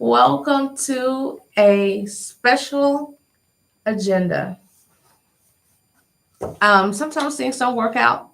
Welcome to a special agenda. Sometimes things don't work out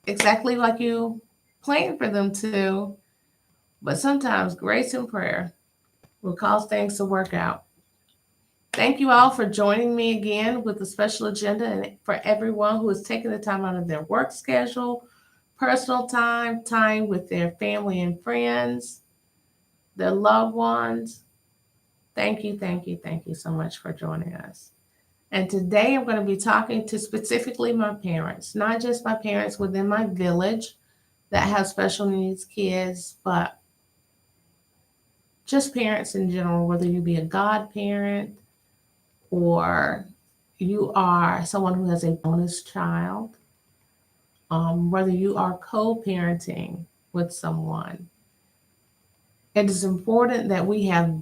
exactly like you planned for them to, but sometimes grace and prayer will cause things to work out. Thank you all for joining me again with the special agenda and for everyone who is taking the time out of their work schedule, personal time, time with their family and friends, their loved ones. Thank you so much for joining us. And today I'm going to be talking to specifically my parents, not just my parents within my village that have special needs kids, but just parents in general, whether you be a godparent or you are someone who has a bonus child, whether you are co parenting with someone. It is important that we have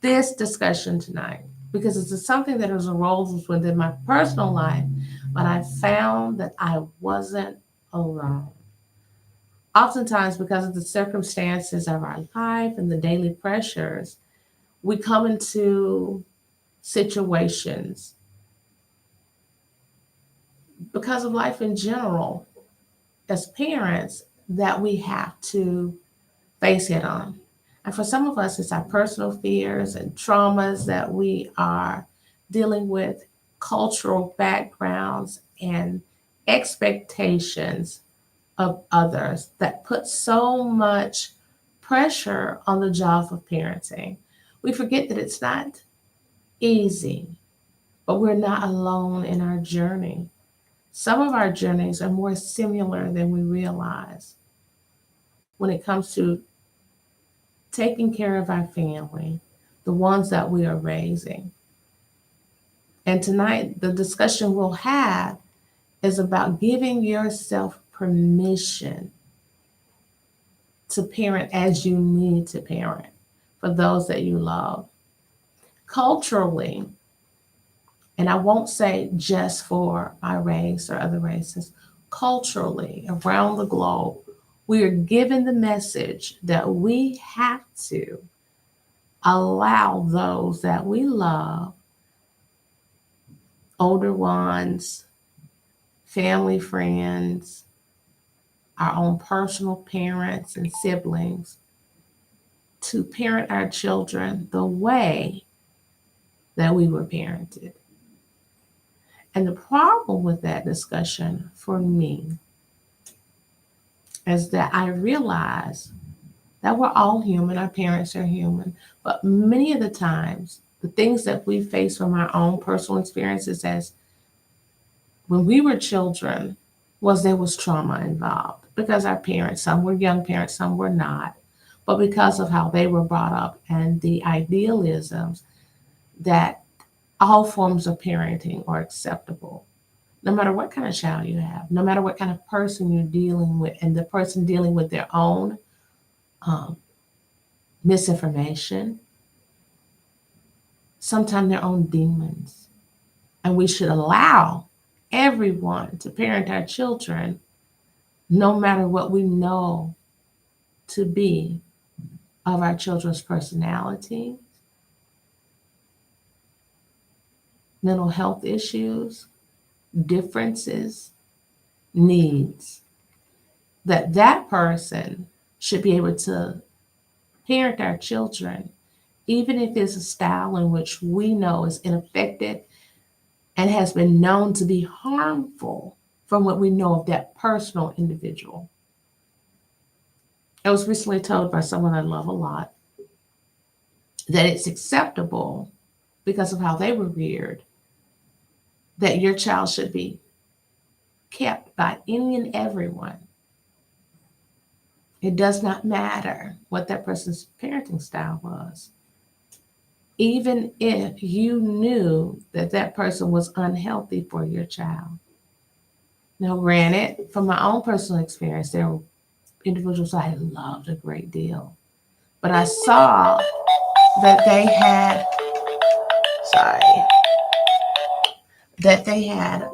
this discussion tonight because it's something that has arose within my personal life, but I found that I wasn't alone. Oftentimes, because of the circumstances of our life and the daily pressures, we come into situations because of life in general as parents that we have to face head on. And for some of us, it's our personal fears and traumas that we are dealing with, cultural backgrounds and expectations of others that put so much pressure on the job of parenting. We forget that it's not easy, but we're not alone in our journey. Some of our journeys are more similar than we realize when it comes to taking care of our family, the ones that we are raising. And tonight, the discussion we'll have is about giving yourself permission to parent as you need to parent for those that you love. Culturally, and I won't say just for my race or other races, culturally around the globe, we are given the message that we have to allow those that we love, older ones, family, friends, our own personal parents and siblings, to parent our children the way that we were parented. And the problem with that discussion for me is that I realize that we're all human, our parents are human, but many of the times, the things that we face from our own personal experiences as when we were children was there was trauma involved because our parents, some were young parents, some were not, but because of how they were brought up and the idealisms that all forms of parenting are acceptable. No matter what kind of child you have, no matter what kind of person you're dealing with, and the person dealing with their own um, misinformation, sometimes their own demons. And we should allow everyone to parent our children no matter what we know to be of our children's personality, mental health issues, differences, needs, that person should be able to parent our children, even if it's a style in which we know is ineffective and has been known to be harmful from what we know of that personal individual. I was recently told by someone I love a lot that it's acceptable because of how they were reared that your child should be kept by any and everyone. It does not matter what that person's parenting style was. Even if you knew that that person was unhealthy for your child. Now, granted, from my own personal experience, there were individuals I loved a great deal, but I saw that they had, sorry, that they had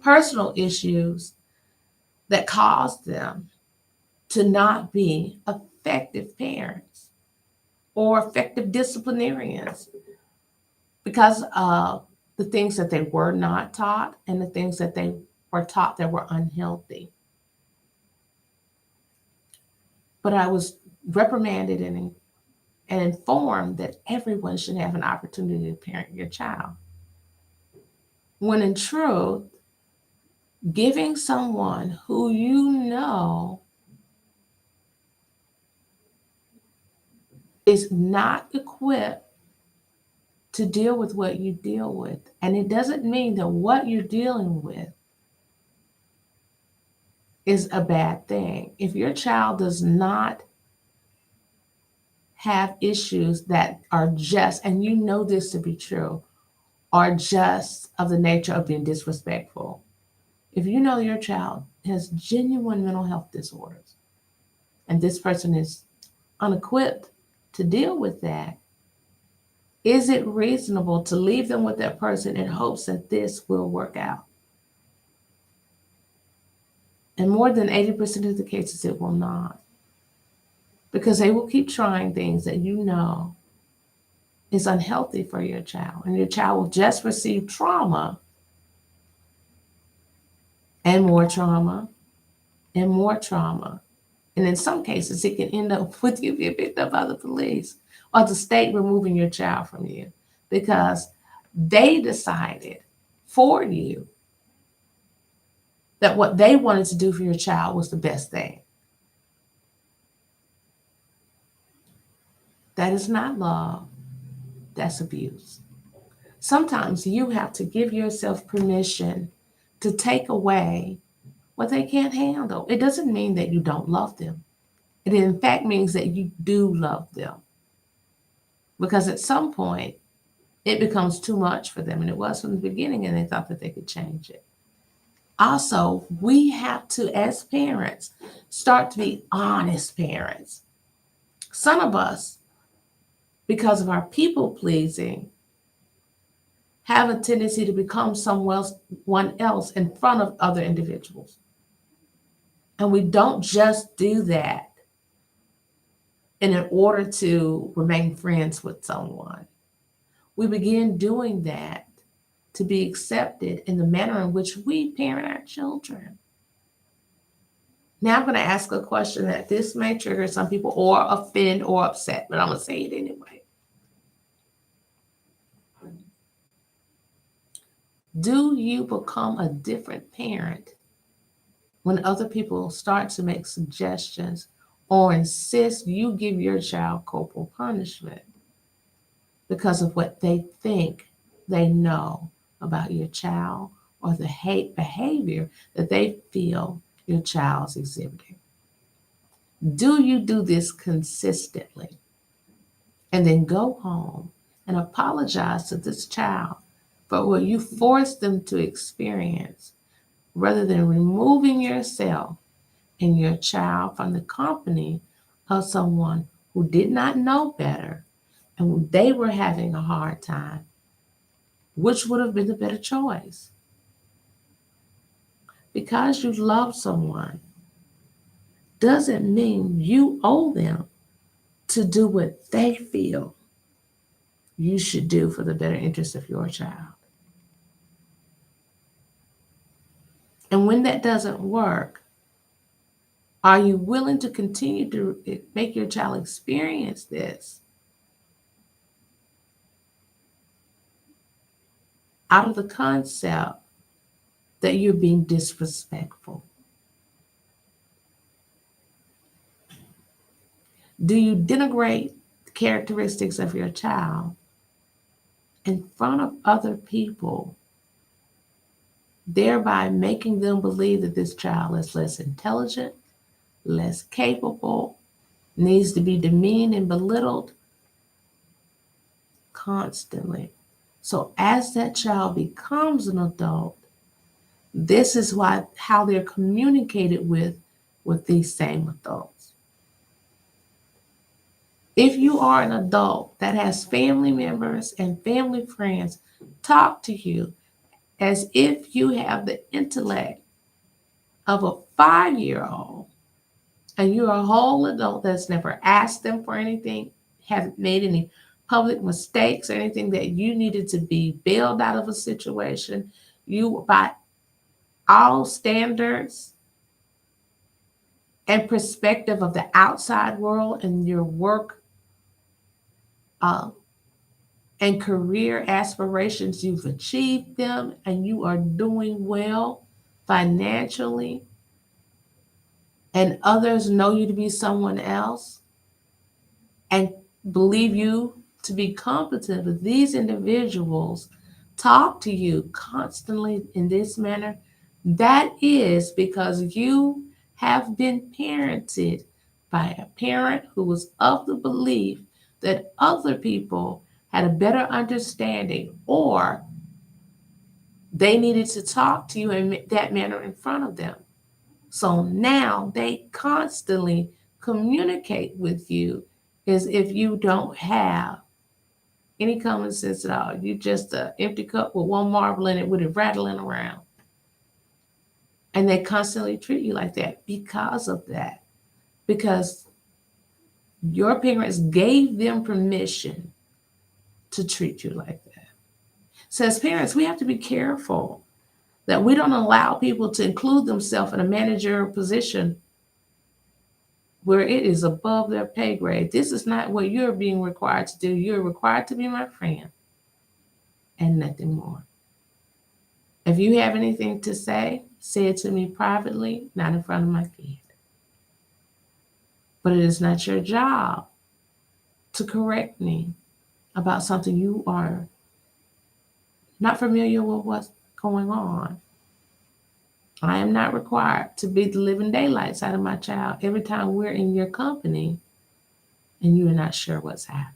personal issues that caused them to not be effective parents. or effective disciplinarians because of the things that they were not taught and the things that they were taught that were unhealthy. But I was reprimanded and informed that everyone should have an opportunity to parent your child. When in truth, giving someone who you know is not equipped to deal with what you deal with. And it doesn't mean that what you're dealing with is a bad thing. If your child does not have issues that are just, and you know this to be true, are just of the nature of being disrespectful. If you know your child has genuine mental health disorders and this person is unequipped to deal with that, is it reasonable to leave them with that person in hopes that this will work out? And more than 80% of the cases, it will not. Because they will keep trying things that you know is unhealthy for your child. And your child will just receive trauma and more trauma and more trauma. And in some cases, it can end up with you being picked up by the police or the state removing your child from you because they decided for you that what they wanted to do for your child was the best thing. That is not love, that's abuse. Sometimes you have to give yourself permission to take away what they can't handle. It doesn't mean that you don't love them. It in fact means that you do love them. Because at some point, it becomes too much for them. And it was from the beginning, and they thought that they could change it. Also, we have to, as parents, start to be honest parents. Some of us, because of our people pleasing, have a tendency to become someone else in front of other individuals. And we don't just do that in order to remain friends with someone. We begin doing that to be accepted in the manner in which we parent our children. Now I'm going to ask a question that this may trigger some people or offend or upset, but I'm going to say it anyway. Do you become a different parent when other people start to make suggestions or insist you give your child corporal punishment because of what they think they know about your child or the hate behavior that they feel your child's exhibiting? Do you do this consistently and then go home and apologize to this child for what you forced them to experience rather than removing yourself and your child from the company of someone who did not know better and they were having a hard time? Which would have been the better choice? Because you love someone doesn't mean you owe them to do what they feel you should do for the better interest of your child. And when that doesn't work, are you willing to continue to make your child experience this out of the concept that you're being disrespectful? Do you denigrate the characteristics of your child in front of other people, thereby making them believe that this child is less intelligent, less capable, needs to be demeaned and belittled constantly? So as that child becomes an adult, this is how they're communicated with these same adults. If you are an adult that has family members and family friends talk to you as if you have the intellect of a 5-year-old and you're a whole adult that's never asked them for anything haven't made any public mistakes or anything that you needed to be bailed out of a situation. You, by all standards and perspective of the outside world and your work uh, and career aspirations, you've achieved them and you are doing well financially, and others know you to be someone else and believe you to be competent. But these individuals talk to you constantly in this manner. That is because you have been parented by a parent who was of the belief that other people had a better understanding, or they needed to talk to you in that manner in front of them. So now they constantly communicate with you as if you don't have any common sense at all. You just an empty cup with one marble in it with it rattling around. And they constantly treat you like that because of that. Because your parents gave them permission to treat you like that. So as parents, we have to be careful that we don't allow people to include themselves in a managerial position where it is above their pay grade. This is not what you're being required to do. You're required to be my friend and nothing more. If you have anything to say it to me privately, not in front of my kid. But it is not your job to correct me about something you are not familiar with what's going on. I am not required to beat the living daylights out of my child every time we're in your company and you are not sure what's happening.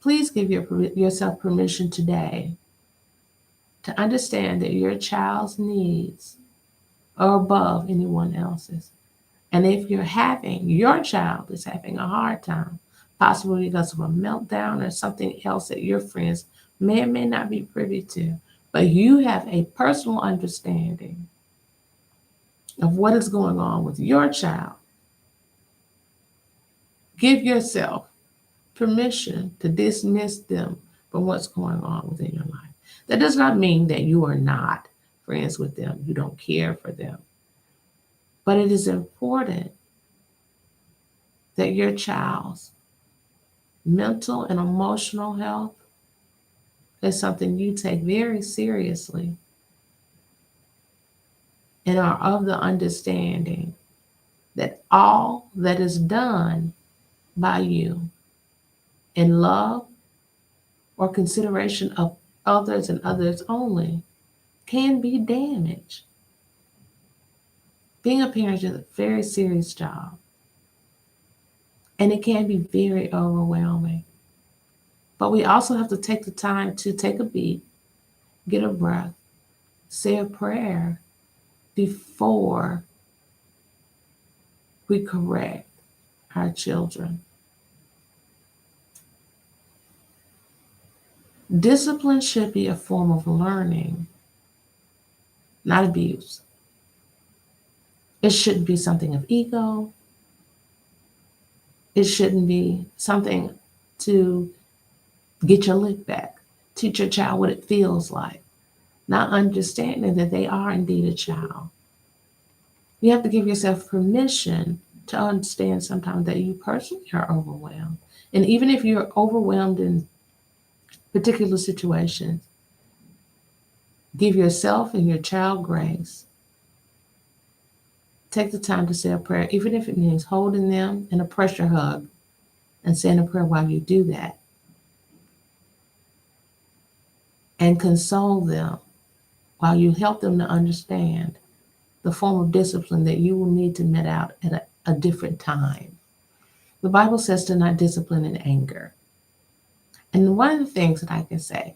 Please give yourself permission today to understand that your child's needs are above anyone else's. And if your child is having a hard time, possibly because of a meltdown or something else that your friends may or may not be privy to, but you have a personal understanding of what is going on with your child, give yourself permission to dismiss them from what's going on within your life. That does not mean that you are not friends with them, you don't care for them. But it is important that your child's mental and emotional health is something you take very seriously and are of the understanding that all that is done by you in love or consideration of others and others only can be damaged. Being a parent is a very serious job, and it can be very overwhelming. But we also have to take the time to take a beat, get a breath, say a prayer before we correct our children. Discipline should be a form of learning, not abuse. It shouldn't be something of ego. It shouldn't be something to get your lick back. Teach your child what it feels like, not understanding that they are indeed a child. You have to give yourself permission to understand sometimes that you personally are overwhelmed. And even if you're overwhelmed in particular situations, give yourself and your child grace. Take the time to say a prayer, even if it means holding them in a pressure hug and saying a prayer while you do that. And console them while you help them to understand the form of discipline that you will need to met out at a different time. The Bible says to not discipline in anger. And one of the things that I can say,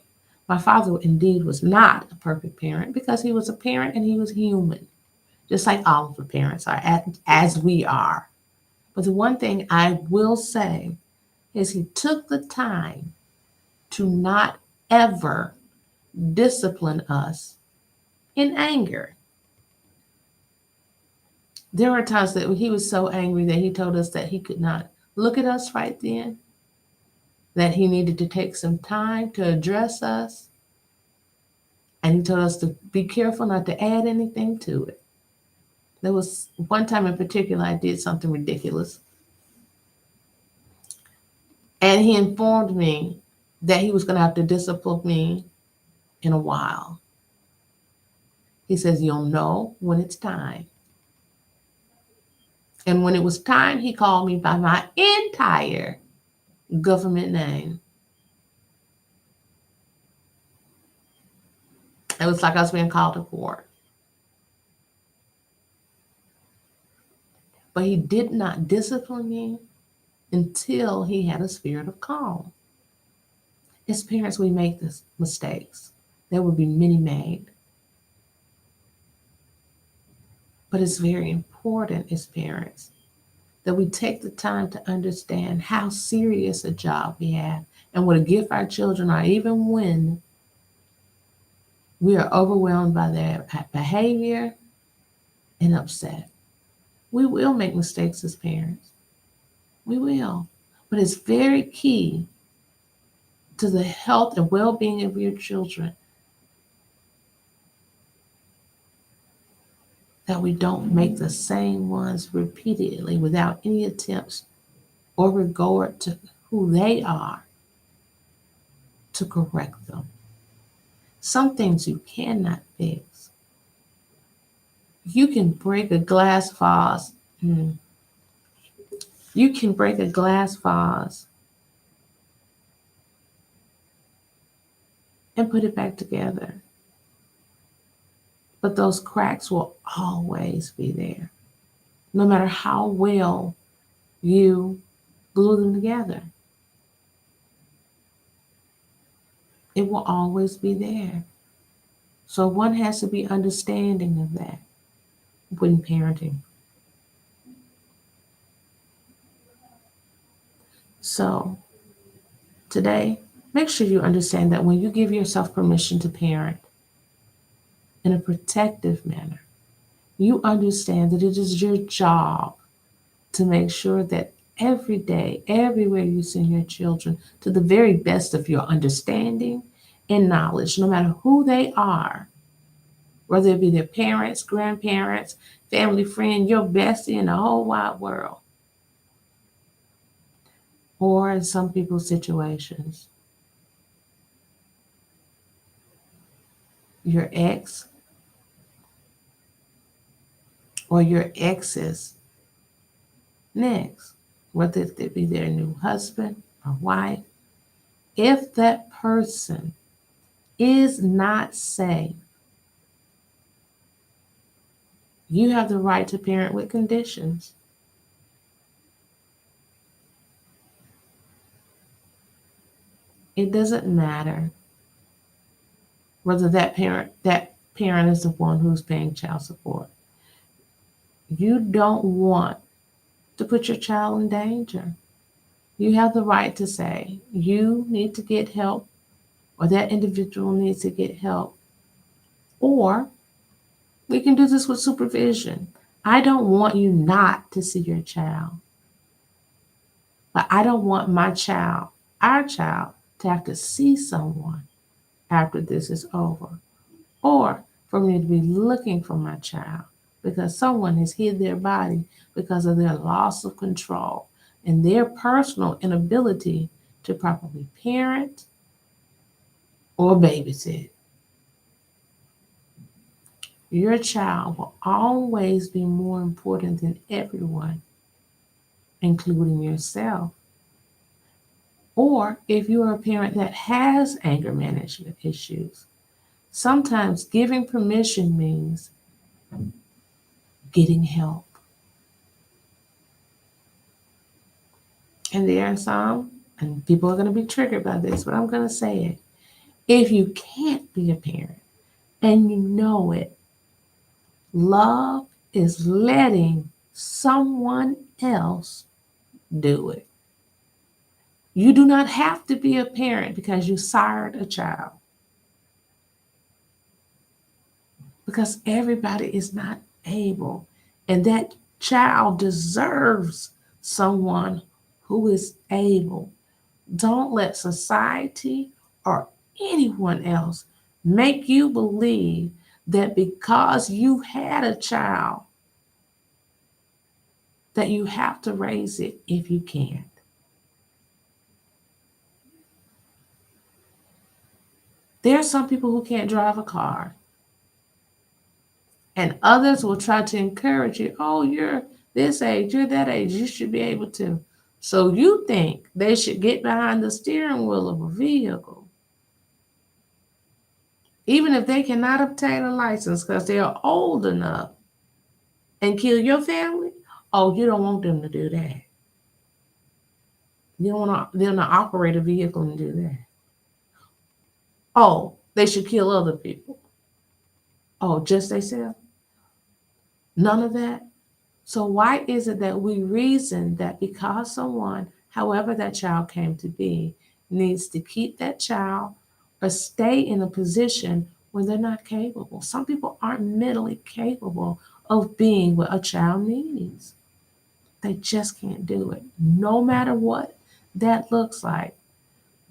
my father indeed was not a perfect parent because he was a parent and he was human, just like all of the parents are, as we are. But the one thing I will say is he took the time to not ever discipline us in anger. There were times that he was so angry that he told us that he could not look at us right then, that he needed to take some time to address us, and he told us to be careful not to add anything to it. There was one time in particular I did something ridiculous, and he informed me that he was going to have to discipline me in a while. He says, "You'll know when it's time." And when it was time, he called me by my entire government name. It was like I was being called to court. But he did not discipline me until he had a spirit of calm. As parents, we make these mistakes. There will be many made. But it's very important as parents that we take the time to understand how serious a job we have and what a gift our children are, even when we are overwhelmed by their behavior and upset. We will make mistakes as parents. We will. But it's very key to the health and well being of your children that we don't make the same ones repeatedly without any attempts or regard to who they are to correct them. Some things you cannot fix. You can break a glass vase. You can break a glass vase and put it back together. But those cracks will always be there, no matter how well you glue them together. It will always be there. So one has to be understanding of that when parenting. So today, make sure you understand that when you give yourself permission to parent in a protective manner, you understand that it is your job to make sure that every day, everywhere you send your children, to the very best of your understanding and knowledge, no matter who they are, whether it be their parents, grandparents, family friend, your bestie in the whole wide world, or in some people's situations, your ex or your exes next, whether it be their new husband or wife. If that person is not safe, you have the right to parent with conditions. It doesn't matter whether that parent is the one who's paying child support. You don't want to put your child in danger. You have the right to say you need to get help, or that individual needs to get help, or we can do this with supervision. I don't want you not to see your child, but I don't want my child, our child, to have to see someone after this is over, or for me to be looking for my child because someone has hid their body because of their loss of control and their personal inability to properly parent or babysit. Your child will always be more important than everyone, including yourself. Or if you are a parent that has anger management issues, sometimes giving permission means getting help. And there are some, and people are going to be triggered by this, but I'm going to say it. If you can't be a parent and you know it, love is letting someone else do it. You do not have to be a parent because you sired a child, because everybody is not able. And that child deserves someone who is able. Don't let society or anyone else make you believe that because you had a child, that you have to raise it if you can't. There are some people who can't drive a car, and others will try to encourage you. Oh, you're this age, you're that age, you should be able to. So you think they should get behind the steering wheel of a vehicle, even if they cannot obtain a license because they are old enough, and kill your family? Oh, you don't want them to do that. You don't want them to operate a vehicle and do that. Oh, they should kill other people. Oh, just they self. None of that. So why is it that we reason that because someone, however that child came to be, needs to keep that child or stay in a position when they're not capable? Some people aren't mentally capable of being what a child needs. They just can't do it. No matter what that looks like,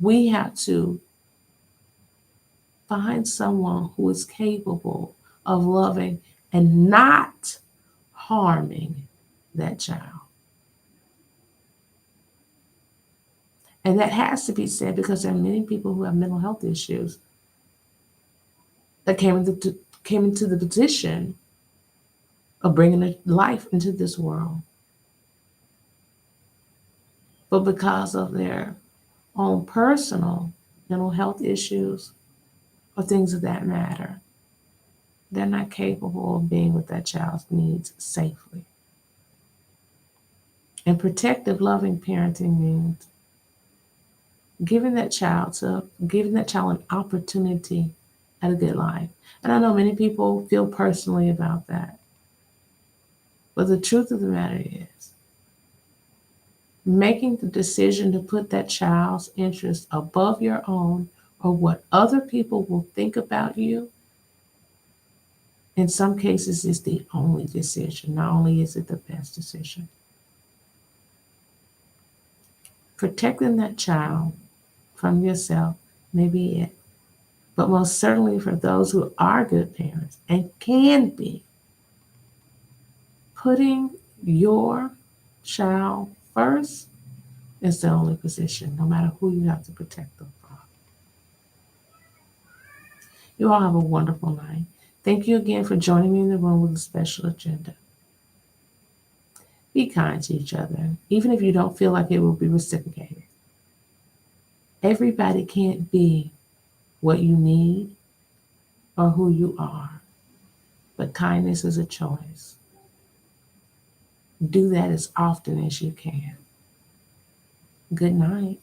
we have to find someone who is capable of loving and not harming that child. And that has to be said because there are many people who have mental health issues that came into the position of bringing a life into this world. But because of their own personal mental health issues or things of that matter, they're not capable of being with that child's needs safely. And protective, loving parenting means giving that child an opportunity at a good life. And I know many people feel personally about that. But the truth of the matter is, making the decision to put that child's interest above your own or what other people will think about you, in some cases, is the only decision. Not only is it the best decision. Protecting that child from yourself may be it. But most certainly for those who are good parents and can be, putting your child first is the only position, no matter who you have to protect them from. You all have a wonderful night. Thank you again for joining me in the room with a special agenda. Be kind to each other, even if you don't feel like it will be reciprocated. Everybody can't be what you need or who you are, but kindness is a choice. Do that as often as you can. Good night.